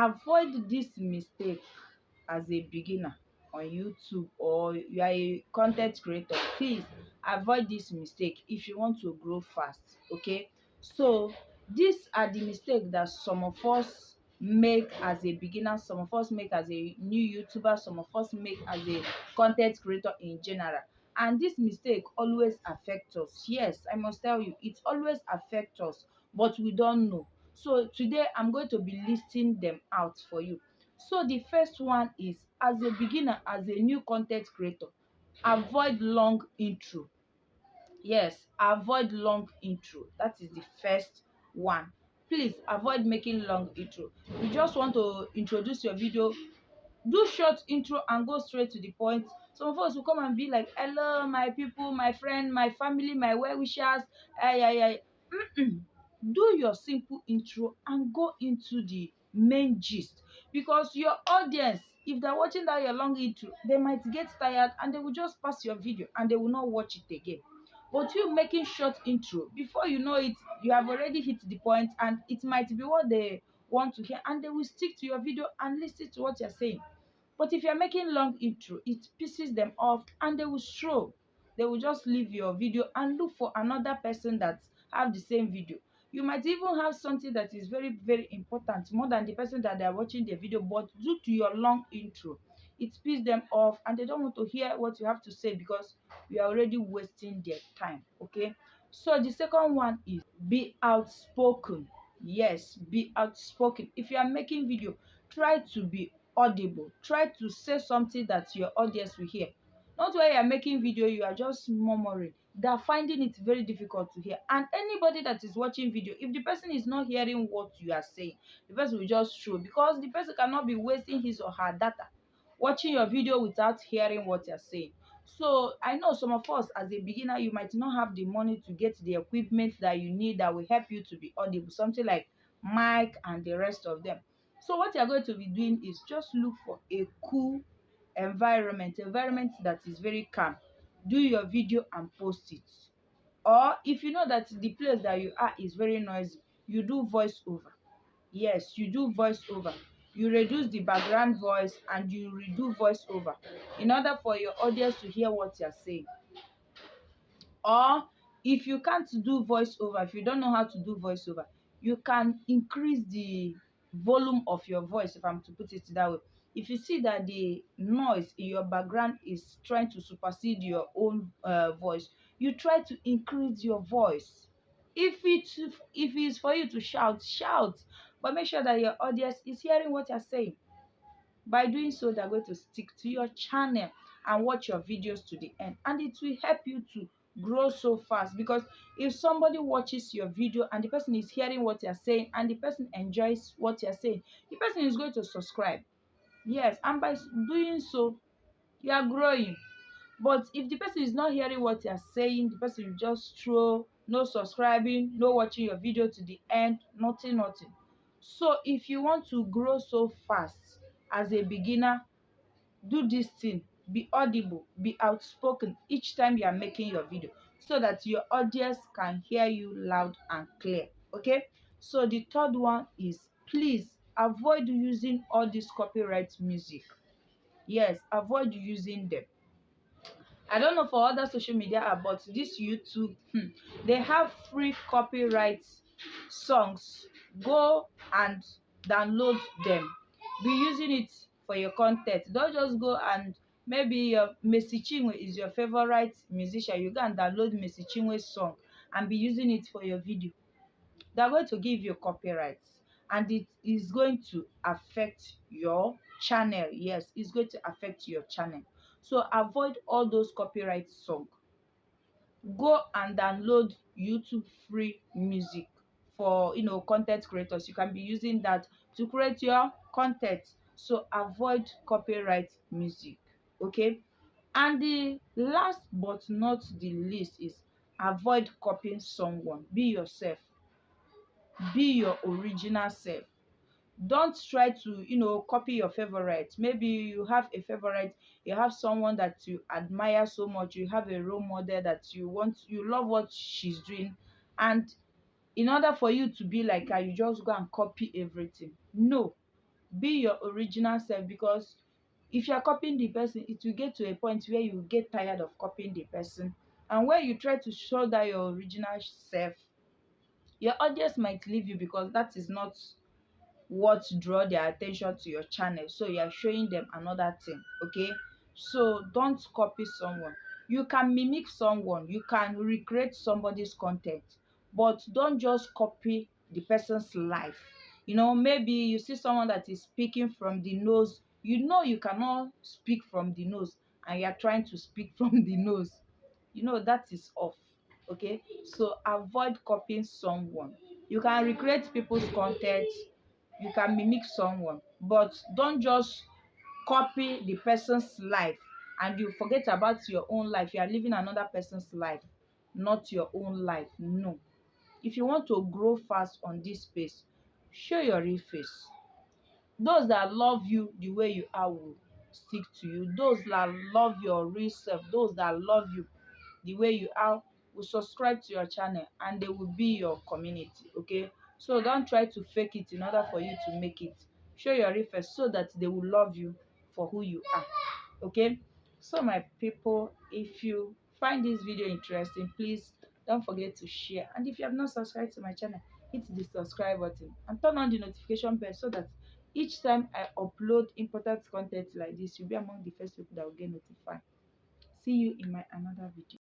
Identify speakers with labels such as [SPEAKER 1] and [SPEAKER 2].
[SPEAKER 1] avoid this mistake as a beginner on YouTube, or you are a content creator. Please avoid this mistake if you want to grow fast. Okay, so these are the mistakes that some of us make as a beginner, some of us make as a new YouTuber, some of us make as a content creator in general. And this mistake always affect us. Yes, I must tell you, it always affect us, but we don't know. So today I'm going to be listing them out for you. So the first one is, as a beginner, as a new content creator, avoid long intro. Yes, avoid long intro. That is the first one. Please avoid making long intro. You just want to introduce your video, do short intro and go straight to the point. Some of us will come and be like, hello my people, my friend, my family, my well wishers. Do your simple intro and go into the main gist, because your audience, if they're watching that your long intro, they might get tired and they will just pass your video and they will not watch it again. But you making short intro, before you know it, you have already hit the point, and it might be what they want to hear, and they will stick to your video and listen to what you're saying. But if you're making long intro, it pisses them off and they will stroll. They will just leave your video and look for another person that have the same video. You might even have something that is very, very important, more than the person that they are watching the video, but due to your long intro, it pisses them off and they don't want to hear what you have to say because you are already wasting their time. Okay, so the second one is, be outspoken. Yes, be outspoken. If you are making video, try to be audible. Try to say something that your audience will hear. Not where you are making video, you are just murmuring. They are finding it very difficult to hear. And anybody that is watching video, if the person is not hearing what you are saying, the person will just throw, because the person cannot be wasting his or her data watching your video without hearing what you're saying. So I know some of us, as a beginner, you might not have the money to get the equipment that you need that will help you to be audible, something like mic and the rest of them. So what you're going to be doing is just look for a cool environment that is very calm. Do your video and post it. Or if you know that the place that you are is very noisy, you do voice over. Yes, you do voice over. You reduce the background voice and you redo voice over in order for your audience to hear what you're saying. Or if you can't do voice over, if you don't know how to do voice over, you can increase the volume of your voice, if I'm to put it that way. If you see that the noise in your background is trying to supersede your own voice, you try to increase your voice. If it's for you to shout, shout, but make sure that your audience is hearing what you're saying. By doing so, they're going to stick to your channel and watch your videos to the end, and it will help you to grow so fast. Because if somebody watches your video and the person is hearing what you're saying and the person enjoys what you're saying, the person is going to subscribe. Yes, and by doing so, you are growing. But if the person is not hearing what you're saying, the person will just throw, no subscribing, no watching your video to the end, nothing. So if you want to grow so fast as a beginner, do this thing. Be audible, be outspoken each time you are making your video, so that your audience can hear you loud and clear. Okay, so the third one is, please avoid using all this copyright music. Yes, avoid using them. I don't know for other social media app, but this YouTube, they have free copyright songs. Go and download them. Be using it for your content. Don't just go and, maybe your Mercy Chinwe is your favorite musician. You go and download Mercy Chinwe's song and be using it for your video. They're going to give you copyright, and it is going to affect your channel. Yes, it's going to affect your channel. So avoid all those copyright songs. Go and download YouTube free music for, content creators. You can be using that to create your content. So avoid copyright music. Okay, and the last but not the least is, avoid copying someone. Be yourself. Be your original self. Don't try to, copy your favorite. Maybe you have a favorite, you have someone that you admire so much, you have a role model that you love what she's doing, and in order for you to be like her, you just go and copy everything. No, Be your original self, because if you are copying the person, it will get to a point where you get tired of copying the person. And when you try to show that your original self, your audience might leave you, because that is not what draw their attention to your channel. So you are showing them another thing. Okay, so don't copy someone. You can mimic someone, you can recreate somebody's content, but don't just copy the person's life. Maybe you see someone that is speaking from the nose. You cannot speak from the nose, and you are trying to speak from the nose. That is off. Okay, so avoid copying someone. You can recreate people's content, you can mimic someone, but don't just copy the person's life and you forget about your own life. You are living another person's life, not your own life. No. If you want to grow fast on this space, show your real face. Those that love you the way you are will stick to you. Those that love your real self, those that love you the way you are, will subscribe to your channel, and they will be your community. Okay, so don't try to fake it in order for you to make it. Show your real face so that they will love you for who you are. Okay, so my people, if you find this video interesting, please don't forget to share, and if you have not subscribed to my channel, hit the subscribe button and turn on the notification bell, so that each time I upload important content like this, you'll be among the first people that will get notified. See you in my another video.